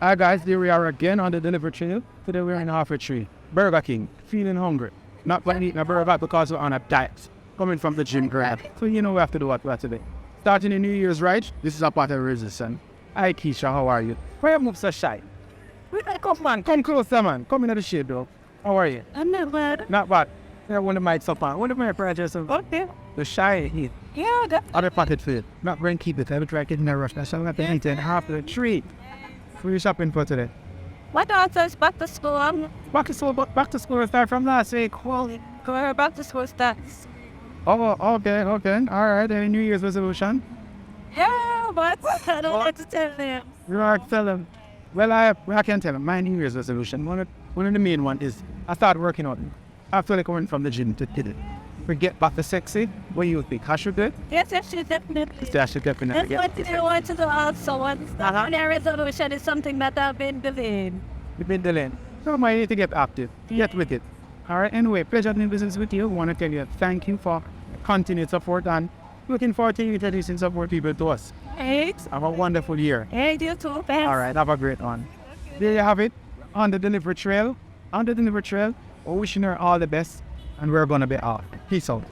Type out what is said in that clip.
Hi guys, here we are again on the delivery trail. Today we're in Halfway Tree, Burger King, feeling hungry. Not going to eat a burger because we're on a diet. Coming from the gym grab. So you know we have to do what we have to do. Starting the New Year's, right? This is a part of resistance. Hi Keisha, how are you? Why you move so shy? Come man, come closer man. Come into the shade though. How are you? I'm not bad. Not bad. Yeah, one of my up on. One of my projects. Okay. The shy heat. Yeah, that. Other potted food. Not going to keep it. I will try getting a rush. That's why I have to eat it half the tree. Who are you shopping for today? My daughter's back to school. Back to school start from last week. Well, Her back to school starts. oh, okay. All right. Any New Year's resolution? Yeah, but I don't like to tell them. You are tell them. Well, I can tell them. My New Year's resolution, one of the main one is I started working out. After coming from the gym to get it. Forget back to sexy. What do you think? I should do it? Yes, definitely. I should definitely. That's what I want to do also. Their resolution is something that I've been doing. You've been delaying. So I need to get active. Get with it. All right. Anyway, pleasure doing business with you. I want to tell you thank you for continued support and looking forward to you introducing support people to us. Hey. Have a wonderful year. Hey, you too. Thanks. All right. Have a great one. There you have it. On the delivery trail. We're wishing her all the best. And we're going to be out. Peace out.